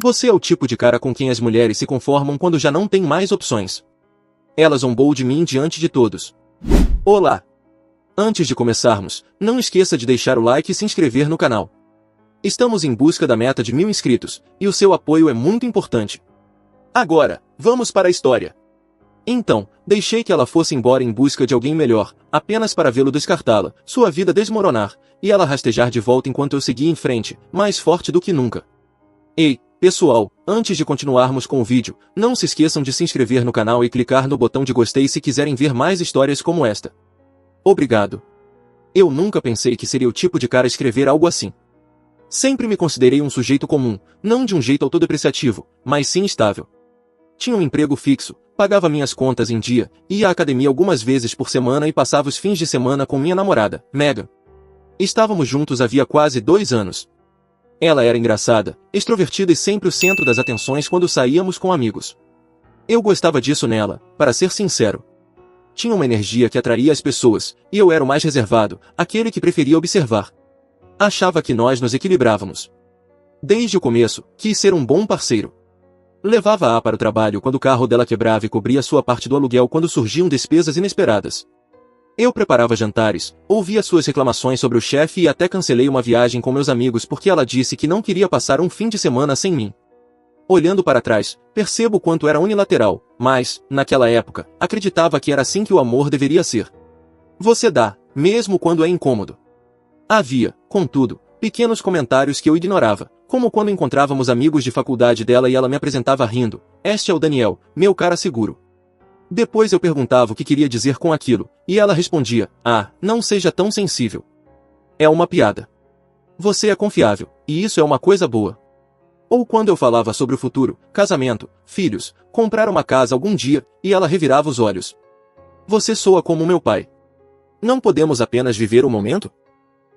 Você é o tipo de cara com quem as mulheres se conformam quando já não tem mais opções. Ela zombou de mim diante de todos. Olá! Antes de começarmos, não esqueça de deixar o like e se inscrever no canal. Estamos em busca da meta de 1000 inscritos, e o seu apoio é muito importante. Agora, vamos para a história. Então, deixei que ela fosse embora em busca de alguém melhor, apenas para vê-lo descartá-la, sua vida desmoronar, e ela rastejar de volta enquanto eu seguia em frente, mais forte do que nunca. Ei, pessoal, antes de continuarmos com o vídeo, não se esqueçam de se inscrever no canal e clicar no botão de gostei se quiserem ver mais histórias como esta. Obrigado. Eu nunca pensei que seria o tipo de cara a escrever algo assim. Sempre me considerei um sujeito comum, não de um jeito autodepreciativo, mas sim estável. Tinha um emprego fixo, pagava minhas contas em dia, ia à academia algumas vezes por semana e passava os fins de semana com minha namorada, Megan. Estávamos juntos havia quase 2 anos. Ela era engraçada, extrovertida e sempre o centro das atenções quando saíamos com amigos. Eu gostava disso nela, para ser sincero. Tinha uma energia que atraía as pessoas, e eu era o mais reservado, aquele que preferia observar. Achava que nós nos equilibrávamos. Desde o começo, quis ser um bom parceiro. Levava-a para o trabalho quando o carro dela quebrava e cobria sua parte do aluguel quando surgiam despesas inesperadas. Eu preparava jantares, ouvia suas reclamações sobre o chefe e até cancelei uma viagem com meus amigos porque ela disse que não queria passar um fim de semana sem mim. Olhando para trás, percebo o quanto era unilateral, mas, naquela época, acreditava que era assim que o amor deveria ser. Você dá, mesmo quando é incômodo. Havia, contudo, pequenos comentários que eu ignorava, como quando encontrávamos amigos de faculdade dela e ela me apresentava rindo: "Este é o Daniel, meu cara seguro." Depois eu perguntava o que queria dizer com aquilo, e ela respondia: "Ah, não seja tão sensível. É uma piada. Você é confiável, e isso é uma coisa boa." Ou quando eu falava sobre o futuro, casamento, filhos, comprar uma casa algum dia, e ela revirava os olhos: "Você soa como meu pai. Não podemos apenas viver o momento?"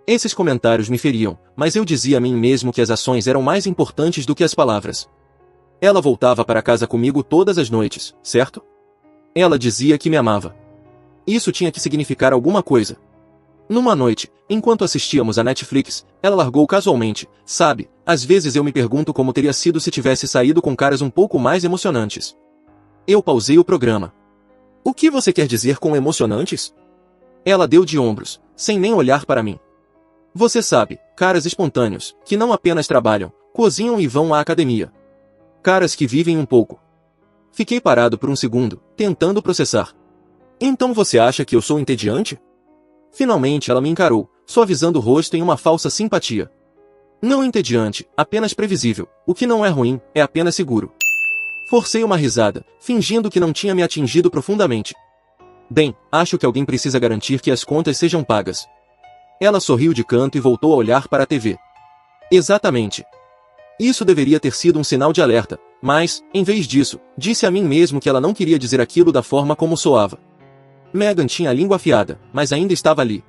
Esses comentários me feriam, mas eu dizia a mim mesmo que as ações eram mais importantes do que as palavras. Ela voltava para casa comigo todas as noites, certo? Ela dizia que me amava. Isso tinha que significar alguma coisa. Numa noite, enquanto assistíamos a Netflix, ela largou casualmente: "Sabe, às vezes eu me pergunto como teria sido se tivesse saído com caras um pouco mais emocionantes." Eu pausei o programa. "O que você quer dizer com emocionantes?" Ela deu de ombros, sem nem olhar para mim. "Você sabe, caras espontâneos, que não apenas trabalham, cozinham e vão à academia. Caras que vivem um pouco." Fiquei parado por um segundo, tentando processar. "Então você acha que eu sou entediante?" Finalmente ela me encarou, suavizando o rosto em uma falsa simpatia. "Não entediante, apenas previsível, o que não é ruim, é apenas seguro." Forcei uma risada, fingindo que não tinha me atingido profundamente. "Bem, acho que alguém precisa garantir que as contas sejam pagas." Ela sorriu de canto e voltou a olhar para a TV. "Exatamente. Isso deveria ter sido um sinal de alerta, mas, em vez disso, disse a mim mesmo que ela não queria dizer aquilo da forma como soava. Megan tinha a língua afiada, mas ainda estava ali.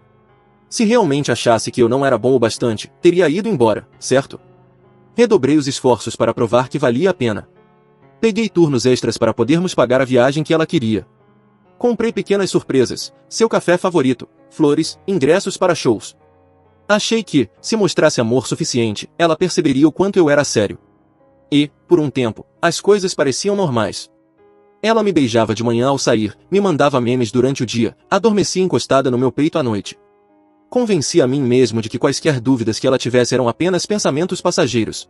Se realmente achasse que eu não era bom o bastante, teria ido embora, certo? Redobrei os esforços para provar que valia a pena. Peguei turnos extras para podermos pagar a viagem que ela queria. Comprei pequenas surpresas, seu café favorito, flores, ingressos para shows. Achei que, se mostrasse amor suficiente, ela perceberia o quanto eu era sério. E, por um tempo, as coisas pareciam normais. Ela me beijava de manhã ao sair, me mandava memes durante o dia, adormecia encostada no meu peito à noite. Convenci a mim mesmo de que quaisquer dúvidas que ela tivesse eram apenas pensamentos passageiros.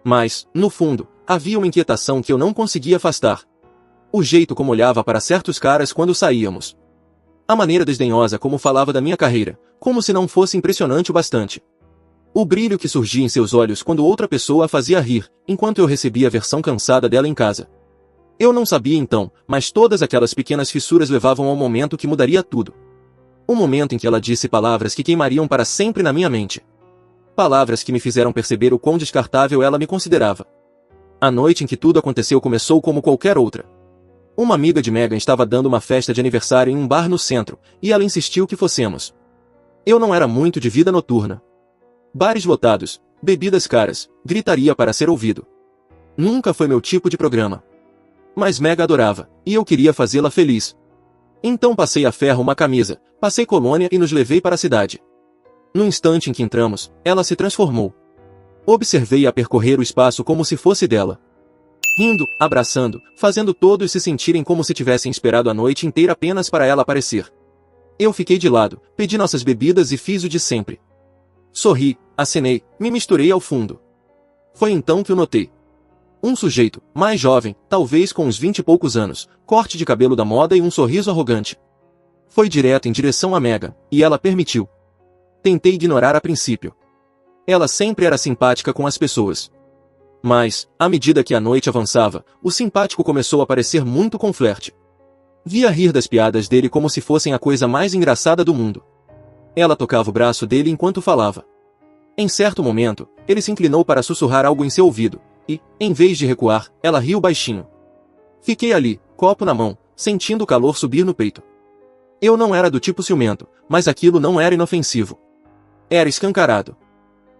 Mas, no fundo, havia uma inquietação que eu não conseguia afastar. O jeito como olhava para certos caras quando saíamos. A maneira desdenhosa como falava da minha carreira, como se não fosse impressionante o bastante. O brilho que surgia em seus olhos quando outra pessoa a fazia rir, enquanto eu recebia a versão cansada dela em casa. Eu não sabia então, mas todas aquelas pequenas fissuras levavam ao momento que mudaria tudo. O momento em que ela disse palavras que queimariam para sempre na minha mente. Palavras que me fizeram perceber o quão descartável ela me considerava. A noite em que tudo aconteceu começou como qualquer outra. Uma amiga de Megan estava dando uma festa de aniversário em um bar no centro, e ela insistiu que fossemos. Eu não era muito de vida noturna. Bares lotados, bebidas caras, gritaria para ser ouvido. Nunca foi meu tipo de programa. Mas Megan adorava, e eu queria fazê-la feliz. Então passei a ferro uma camisa, passei colônia e nos levei para a cidade. No instante em que entramos, ela se transformou. Observei-a percorrer o espaço como se fosse dela. Rindo, abraçando, fazendo todos se sentirem como se tivessem esperado a noite inteira apenas para ela aparecer. Eu fiquei de lado, pedi nossas bebidas e fiz o de sempre. Sorri, acenei, me misturei ao fundo. Foi então que o notei. Um sujeito, mais jovem, talvez com uns 20 e poucos anos, corte de cabelo da moda e um sorriso arrogante. Foi direto em direção a Megan, e ela permitiu. Tentei ignorar a princípio. Ela sempre era simpática com as pessoas. Mas, à medida que a noite avançava, o simpático começou a parecer muito com flerte. Via rir das piadas dele como se fossem a coisa mais engraçada do mundo. Ela tocava o braço dele enquanto falava. Em certo momento, ele se inclinou para sussurrar algo em seu ouvido, e, em vez de recuar, ela riu baixinho. Fiquei ali, copo na mão, sentindo o calor subir no peito. Eu não era do tipo ciumento, mas aquilo não era inofensivo. Era escancarado.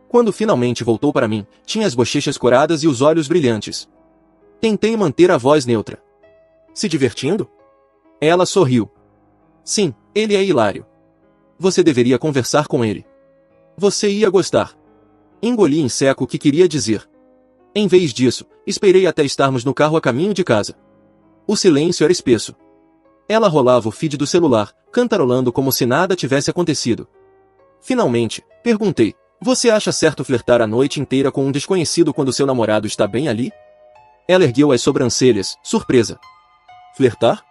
Quando finalmente voltou para mim, tinha as bochechas coradas e os olhos brilhantes. Tentei manter a voz neutra. Se divertindo? Ela sorriu. Sim, ele é hilário. Você deveria conversar com ele. Você ia gostar. Engoli em seco o que queria dizer. Em vez disso, esperei até estarmos no carro a caminho de casa. O silêncio era espesso. Ela rolava o feed do celular, cantarolando como se nada tivesse acontecido. Finalmente, perguntei. Você acha certo flertar a noite inteira com um desconhecido quando seu namorado está bem ali? Ela ergueu as sobrancelhas, surpresa. Flertar?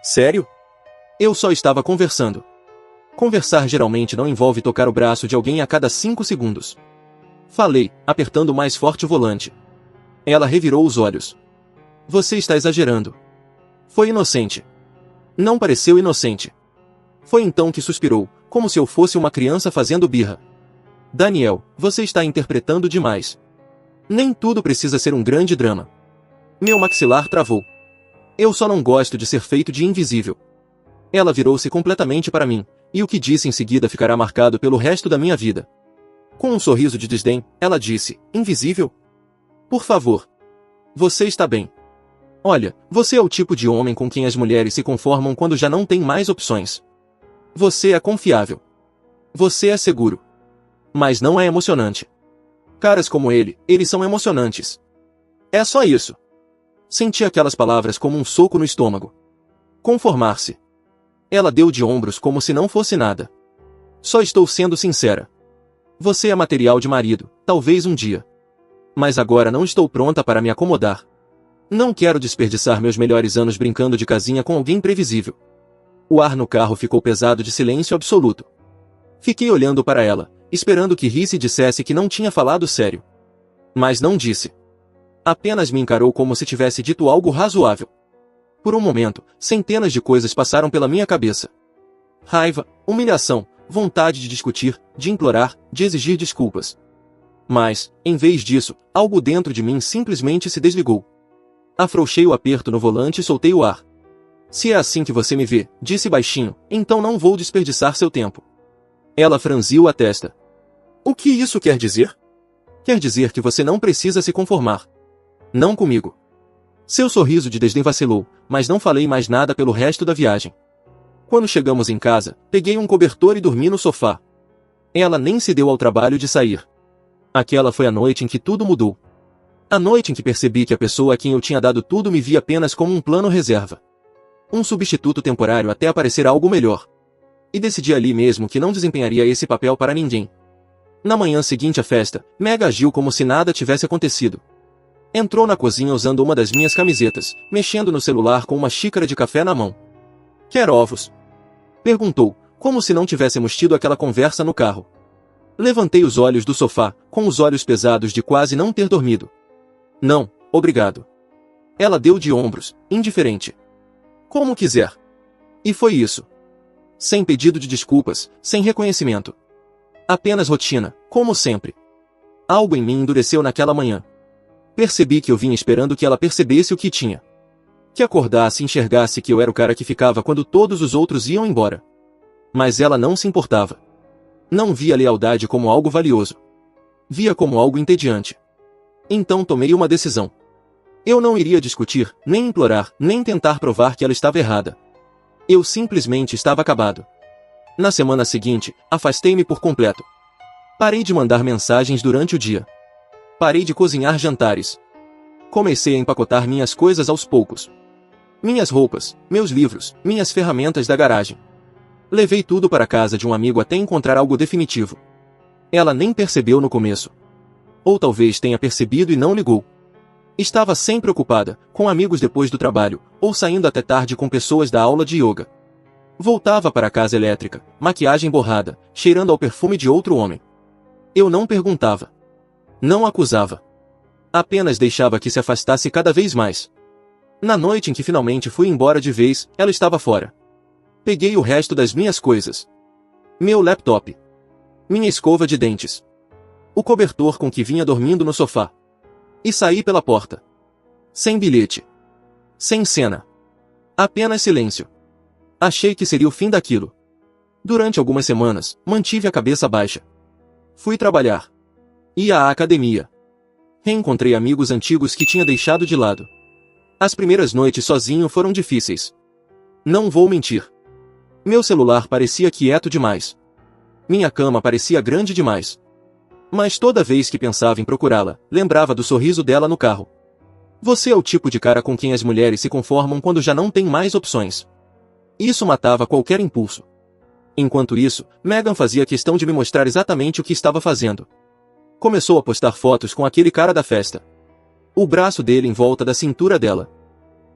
Sério? Eu só estava conversando. Conversar geralmente não envolve tocar o braço de alguém a cada 5 segundos. Falei, apertando mais forte o volante. Ela revirou os olhos. Você está exagerando. Foi inocente. Não pareceu inocente. Foi então que suspirou, como se eu fosse uma criança fazendo birra. Daniel, você está interpretando demais. Nem tudo precisa ser um grande drama. Meu maxilar travou. Eu só não gosto de ser feito de invisível. Ela virou-se completamente para mim, e o que disse em seguida ficará marcado pelo resto da minha vida. Com um sorriso de desdém, ela disse, invisível? Por favor. Você está bem. Olha, você é o tipo de homem com quem as mulheres se conformam quando já não tem mais opções. Você é confiável. Você é seguro. Mas não é emocionante. Caras como ele, eles são emocionantes. É só isso. Senti aquelas palavras como um soco no estômago. Conformar-se. Ela deu de ombros como se não fosse nada. Só estou sendo sincera. Você é material de marido, talvez um dia. Mas agora não estou pronta para me acomodar. Não quero desperdiçar meus melhores anos brincando de casinha com alguém previsível. O ar no carro ficou pesado de silêncio absoluto. Fiquei olhando para ela, esperando que risse e dissesse que não tinha falado sério. Mas não disse. Apenas me encarou como se tivesse dito algo razoável. Por um momento, centenas de coisas passaram pela minha cabeça. Raiva, humilhação, vontade de discutir, de implorar, de exigir desculpas. Mas, em vez disso, algo dentro de mim simplesmente se desligou. Afrouxei o aperto no volante e soltei o ar. Se é assim que você me vê, disse baixinho, então não vou desperdiçar seu tempo. Ela franziu a testa. O que isso quer dizer? Quer dizer que você não precisa se conformar. Não comigo. Seu sorriso de desdém vacilou, mas não falei mais nada pelo resto da viagem. Quando chegamos em casa, peguei um cobertor e dormi no sofá. Ela nem se deu ao trabalho de sair. Aquela foi a noite em que tudo mudou. A noite em que percebi que a pessoa a quem eu tinha dado tudo me via apenas como um plano reserva. Um substituto temporário até aparecer algo melhor. E decidi ali mesmo que não desempenharia esse papel para ninguém. Na manhã seguinte à festa, Meg agiu como se nada tivesse acontecido. Entrou na cozinha usando uma das minhas camisetas, mexendo no celular com uma xícara de café na mão. Quer ovos? Perguntou, como se não tivéssemos tido aquela conversa no carro. Levantei os olhos do sofá, com os olhos pesados de quase não ter dormido. Não, obrigado. Ela deu de ombros, indiferente. Como quiser. E foi isso. Sem pedido de desculpas, sem reconhecimento. Apenas rotina, como sempre. Algo em mim endureceu naquela manhã. Percebi que eu vinha esperando que ela percebesse o que tinha. Que acordasse e enxergasse que eu era o cara que ficava quando todos os outros iam embora. Mas ela não se importava. Não via a lealdade como algo valioso. Via como algo entediante. Então tomei uma decisão. Eu não iria discutir, nem implorar, nem tentar provar que ela estava errada. Eu simplesmente estava acabado. Na semana seguinte, afastei-me por completo. Parei de mandar mensagens durante o dia. Parei de cozinhar jantares. Comecei a empacotar minhas coisas aos poucos. Minhas roupas, meus livros, minhas ferramentas da garagem. Levei tudo para a casa de um amigo até encontrar algo definitivo. Ela nem percebeu no começo. Ou talvez tenha percebido e não ligou. Estava sempre ocupada, com amigos depois do trabalho, ou saindo até tarde com pessoas da aula de yoga. Voltava para a casa elétrica, maquiagem borrada, cheirando ao perfume de outro homem. Eu não perguntava. Não acusava. Apenas deixava que se afastasse cada vez mais. Na noite em que finalmente fui embora de vez, ela estava fora. Peguei o resto das minhas coisas. Meu laptop. Minha escova de dentes. O cobertor com que vinha dormindo no sofá. E saí pela porta. Sem bilhete. Sem cena. Apenas silêncio. Achei que seria o fim daquilo. Durante algumas semanas, mantive a cabeça baixa. Fui trabalhar. Ia à academia. Reencontrei amigos antigos que tinha deixado de lado. As primeiras noites sozinho foram difíceis. Não vou mentir. Meu celular parecia quieto demais. Minha cama parecia grande demais. Mas toda vez que pensava em procurá-la, lembrava do sorriso dela no carro. Você é o tipo de cara com quem as mulheres se conformam quando já não tem mais opções. Isso matava qualquer impulso. Enquanto isso, Megan fazia questão de me mostrar exatamente o que estava fazendo. Começou a postar fotos com aquele cara da festa. O braço dele em volta da cintura dela.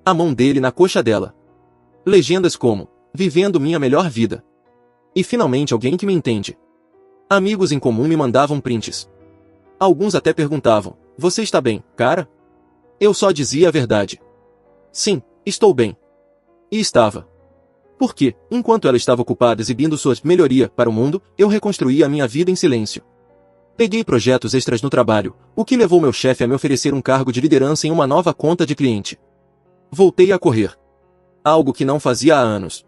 A mão dele na coxa dela. Legendas como, vivendo minha melhor vida. E finalmente alguém que me entende. Amigos em comum me mandavam prints. Alguns até perguntavam, você está bem, cara? Eu só dizia a verdade. Sim, estou bem. E estava. Porque, enquanto ela estava ocupada exibindo sua melhoria para o mundo, eu reconstruía a minha vida em silêncio. Peguei projetos extras no trabalho, o que levou meu chefe a me oferecer um cargo de liderança em uma nova conta de cliente. Voltei a correr. Algo que não fazia há anos.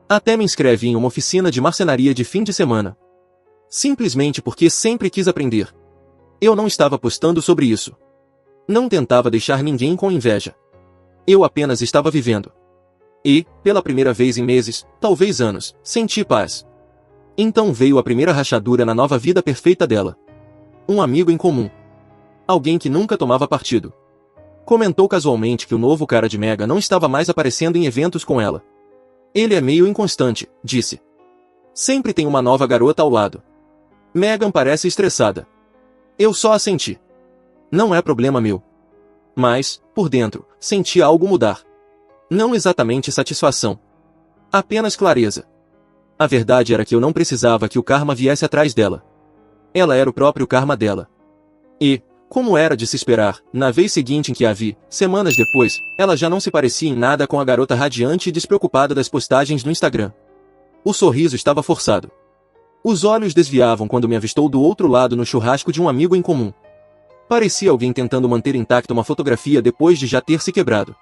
Até me inscrevi em uma oficina de marcenaria de fim de semana. Simplesmente porque sempre quis aprender. Eu não estava postando sobre isso. Não tentava deixar ninguém com inveja. Eu apenas estava vivendo. E, pela primeira vez em meses, talvez anos, senti paz. Então veio a primeira rachadura na nova vida perfeita dela. Um amigo em comum. Alguém que nunca tomava partido. Comentou casualmente que o novo cara de Mega não estava mais aparecendo em eventos com ela. Ele é meio inconstante, disse. Sempre tem uma nova garota ao lado. Megan parece estressada. Eu só assenti. Não é problema meu. Mas, por dentro, senti algo mudar. Não exatamente satisfação. Apenas clareza. A verdade era que eu não precisava que o karma viesse atrás dela. Ela era o próprio karma dela. E, como era de se esperar, na vez seguinte em que a vi, semanas depois, ela já não se parecia em nada com a garota radiante e despreocupada das postagens no Instagram. O sorriso estava forçado. Os olhos desviavam quando me avistou do outro lado no churrasco de um amigo em comum. Parecia alguém tentando manter intacta uma fotografia depois de já ter se quebrado.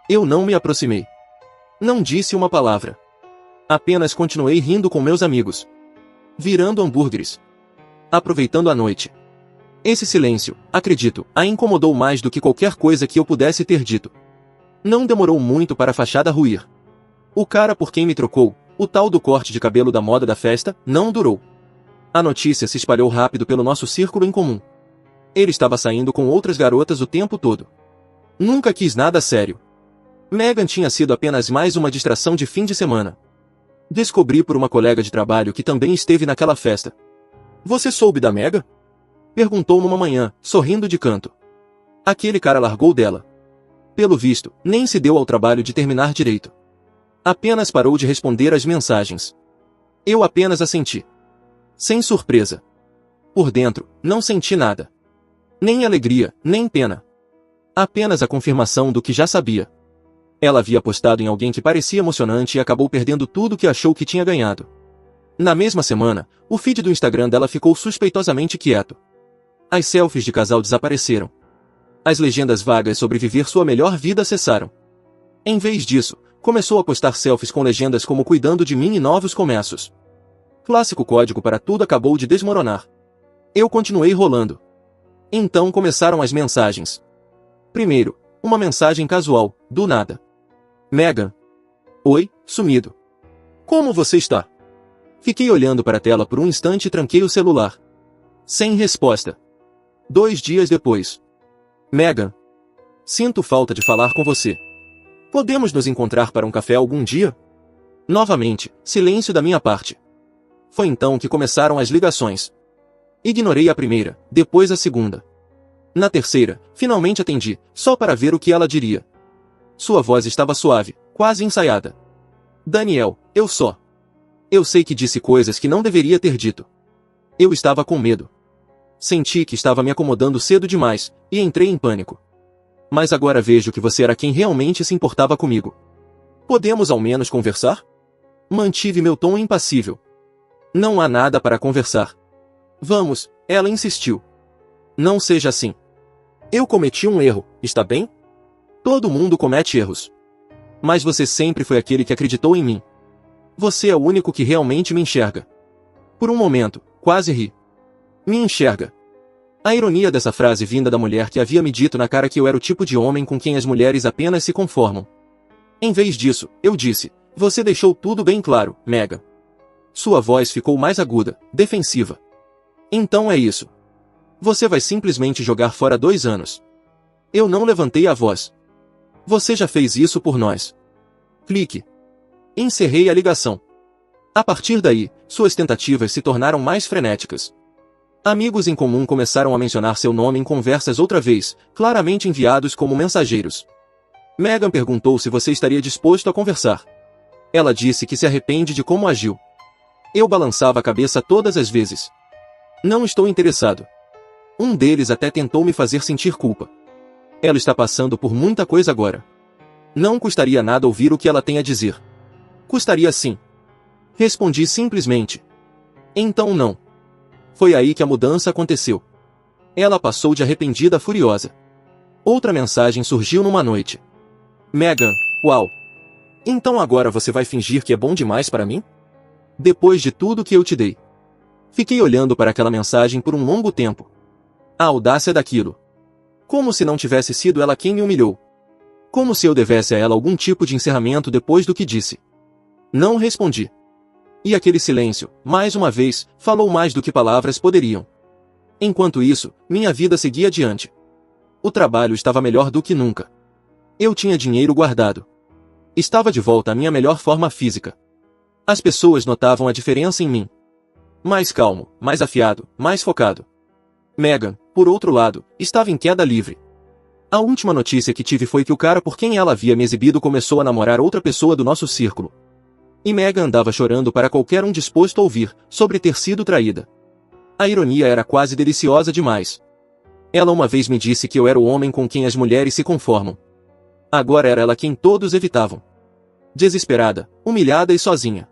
Eu não me aproximei. Não disse uma palavra. Apenas continuei rindo com meus amigos. Virando hambúrgueres. Aproveitando a noite. Esse silêncio, acredito, a incomodou mais do que qualquer coisa que eu pudesse ter dito. Não demorou muito para a fachada ruir. O cara por quem me trocou, o tal do corte de cabelo da moda da festa, não durou. A notícia se espalhou rápido pelo nosso círculo em comum. Ele estava saindo com outras garotas o tempo todo. Nunca quis nada sério. Megan tinha sido apenas mais uma distração de fim de semana. Descobri por uma colega de trabalho que também esteve naquela festa. Você soube da Megan? Perguntou numa manhã, sorrindo de canto. Aquele cara largou dela. Pelo visto, nem se deu ao trabalho de terminar direito. Apenas parou de responder às mensagens. Eu apenas assenti. Sem surpresa. Por dentro, não senti nada. Nem alegria, nem pena. Apenas a confirmação do que já sabia. Ela havia apostado em alguém que parecia emocionante e acabou perdendo tudo que achou que tinha ganhado. Na mesma semana, o feed do Instagram dela ficou suspeitosamente quieto. As selfies de casal desapareceram. As legendas vagas sobre viver sua melhor vida cessaram. Em vez disso, começou a postar selfies com legendas como cuidando de mim e novos começos. Clássico código para tudo acabou de desmoronar. Eu continuei rolando. Então começaram as mensagens. Primeiro, uma mensagem casual, do nada. Megan. Oi, sumido. Como você está? Fiquei olhando para a tela por um instante e tranquei o celular. Sem resposta. 2 dias depois. Megan. Sinto falta de falar com você. Podemos nos encontrar para um café algum dia? Novamente, silêncio da minha parte. Foi então que começaram as ligações. Ignorei a primeira, depois a segunda. Na terceira, finalmente atendi, só para ver o que ela diria. Sua voz estava suave, quase ensaiada. Daniel, eu sei que disse coisas que não deveria ter dito. Eu estava com medo. Senti que estava me acomodando cedo demais, e entrei em pânico. Mas agora vejo que você era quem realmente se importava comigo. Podemos ao menos conversar? Mantive meu tom impassível. Não há nada para conversar. Vamos, ela insistiu. Não seja assim. Eu cometi um erro, está bem? Todo mundo comete erros. Mas você sempre foi aquele que acreditou em mim. Você é o único que realmente me enxerga. Por um momento, quase ri. Me enxerga. A ironia dessa frase vinda da mulher que havia me dito na cara que eu era o tipo de homem com quem as mulheres apenas se conformam. Em vez disso, eu disse, você deixou tudo bem claro, Megan. Sua voz ficou mais aguda, defensiva. Então é isso. Você vai simplesmente jogar fora 2 anos. Eu não levantei a voz. Você já fez isso por nós. Clique. Encerrei a ligação. A partir daí, suas tentativas se tornaram mais frenéticas. Amigos em comum começaram a mencionar seu nome em conversas outra vez, claramente enviados como mensageiros. Megan perguntou se você estaria disposto a conversar. Ela disse que se arrepende de como agiu. Eu balançava a cabeça todas as vezes. Não estou interessado. Um deles até tentou me fazer sentir culpa. Ela está passando por muita coisa agora. Não custaria nada ouvir o que ela tem a dizer. Custaria sim. Respondi simplesmente. Então não. Foi aí que a mudança aconteceu. Ela passou de arrependida a furiosa. Outra mensagem surgiu numa noite. Megan, uau. Então agora você vai fingir que é bom demais para mim? Depois de tudo que eu te dei. Fiquei olhando para aquela mensagem por um longo tempo. A audácia daquilo. Como se não tivesse sido ela quem me humilhou. Como se eu devesse a ela algum tipo de encerramento depois do que disse. Não respondi. E aquele silêncio, mais uma vez, falou mais do que palavras poderiam. Enquanto isso, minha vida seguia adiante. O trabalho estava melhor do que nunca. Eu tinha dinheiro guardado. Estava de volta à minha melhor forma física. As pessoas notavam a diferença em mim. Mais calmo, mais afiado, mais focado. Megan, por outro lado, estava em queda livre. A última notícia que tive foi que o cara por quem ela havia me exibido começou a namorar outra pessoa do nosso círculo. E Megan andava chorando para qualquer um disposto a ouvir, sobre ter sido traída. A ironia era quase deliciosa demais. Ela uma vez me disse que eu era o homem com quem as mulheres se conformam. Agora era ela quem todos evitavam. Desesperada, humilhada e sozinha.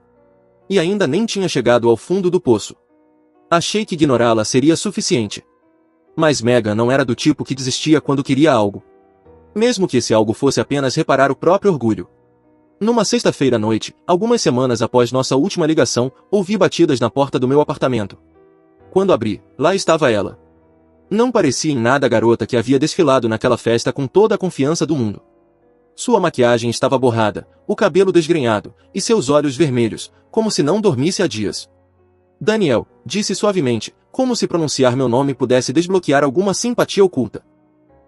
E ainda nem tinha chegado ao fundo do poço. Achei que ignorá-la seria suficiente. Mas Megan não era do tipo que desistia quando queria algo. Mesmo que esse algo fosse apenas reparar o próprio orgulho. Numa sexta-feira à noite, algumas semanas após nossa última ligação, ouvi batidas na porta do meu apartamento. Quando abri, lá estava ela. Não parecia em nada a garota que havia desfilado naquela festa com toda a confiança do mundo. Sua maquiagem estava borrada, o cabelo desgrenhado, e seus olhos vermelhos, como se não dormisse há dias. Daniel, disse suavemente, como se pronunciar meu nome pudesse desbloquear alguma simpatia oculta.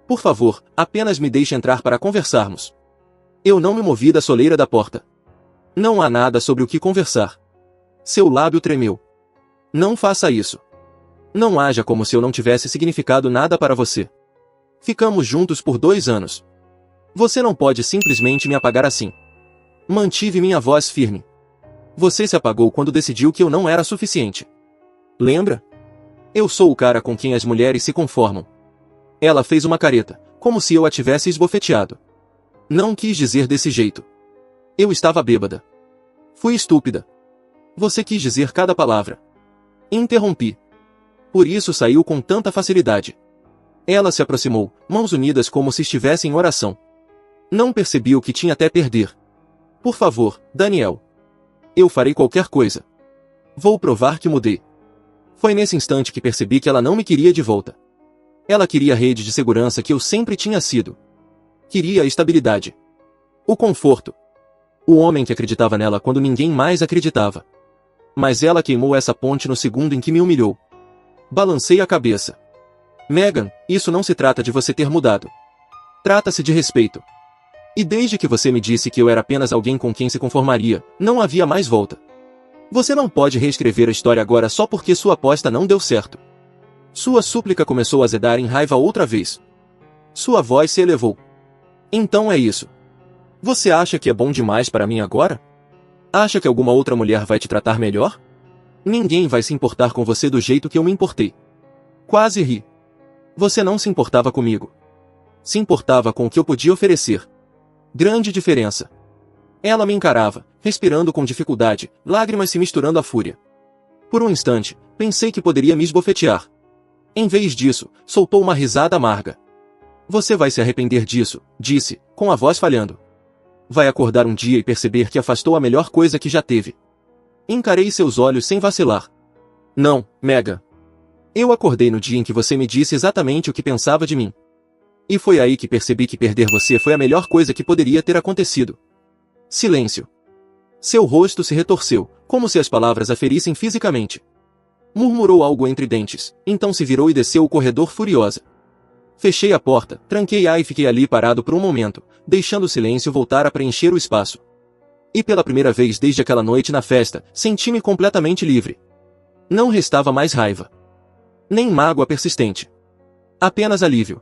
Por favor, apenas me deixe entrar para conversarmos. Eu não me movi da soleira da porta. Não há nada sobre o que conversar. Seu lábio tremeu. Não faça isso. Não haja como se eu não tivesse significado nada para você. Ficamos juntos por 2 anos. Você não pode simplesmente me apagar assim. Mantive minha voz firme. Você se apagou quando decidiu que eu não era suficiente. Lembra? Eu sou o cara com quem as mulheres se conformam. Ela fez uma careta, como se eu a tivesse esbofeteado. Não quis dizer desse jeito. Eu estava bêbada. Fui estúpida. Você quis dizer cada palavra. Interrompi. Por isso saiu com tanta facilidade. Ela se aproximou, mãos unidas como se estivesse em oração. Não percebi o que tinha até perder. Por favor, Daniel. Eu farei qualquer coisa. Vou provar que mudei. Foi nesse instante que percebi que ela não me queria de volta. Ela queria a rede de segurança que eu sempre tinha sido. Queria a estabilidade. O conforto. O homem que acreditava nela quando ninguém mais acreditava. Mas ela queimou essa ponte no segundo em que me humilhou. Balancei a cabeça. Megan, isso não se trata de você ter mudado. Trata-se de respeito. E desde que você me disse que eu era apenas alguém com quem se conformaria, não havia mais volta. Você não pode reescrever a história agora só porque sua aposta não deu certo. Sua súplica começou a azedar em raiva outra vez. Sua voz se elevou. Então é isso. Você acha que é bom demais para mim agora? Acha que alguma outra mulher vai te tratar melhor? Ninguém vai se importar com você do jeito que eu me importei. Quase ri. Você não se importava comigo. Se importava com o que eu podia oferecer. Grande diferença. Ela me encarava, respirando com dificuldade, lágrimas se misturando à fúria. Por um instante, pensei que poderia me esbofetear. Em vez disso, soltou uma risada amarga. Você vai se arrepender disso, disse, com a voz falhando. Vai acordar um dia e perceber que afastou a melhor coisa que já teve. Encarei seus olhos sem vacilar. Não, Megan. Eu acordei no dia em que você me disse exatamente o que pensava de mim. E foi aí que percebi que perder você foi a melhor coisa que poderia ter acontecido. Silêncio. Seu rosto se retorceu, como se as palavras a ferissem fisicamente. Murmurou algo entre dentes, então se virou e desceu o corredor furiosa. Fechei a porta, tranquei-a e fiquei ali parado por um momento, deixando o silêncio voltar a preencher o espaço. E pela primeira vez desde aquela noite na festa, senti-me completamente livre. Não restava mais raiva. Nem mágoa persistente. Apenas alívio.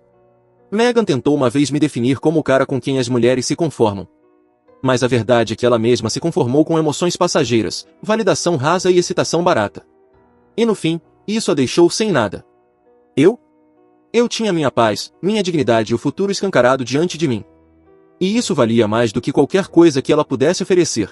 Megan tentou uma vez me definir como o cara com quem as mulheres se conformam. Mas a verdade é que ela mesma se conformou com emoções passageiras, validação rasa e excitação barata. E no fim, isso a deixou sem nada. Eu tinha minha paz, minha dignidade e o futuro escancarado diante de mim. E isso valia mais do que qualquer coisa que ela pudesse oferecer.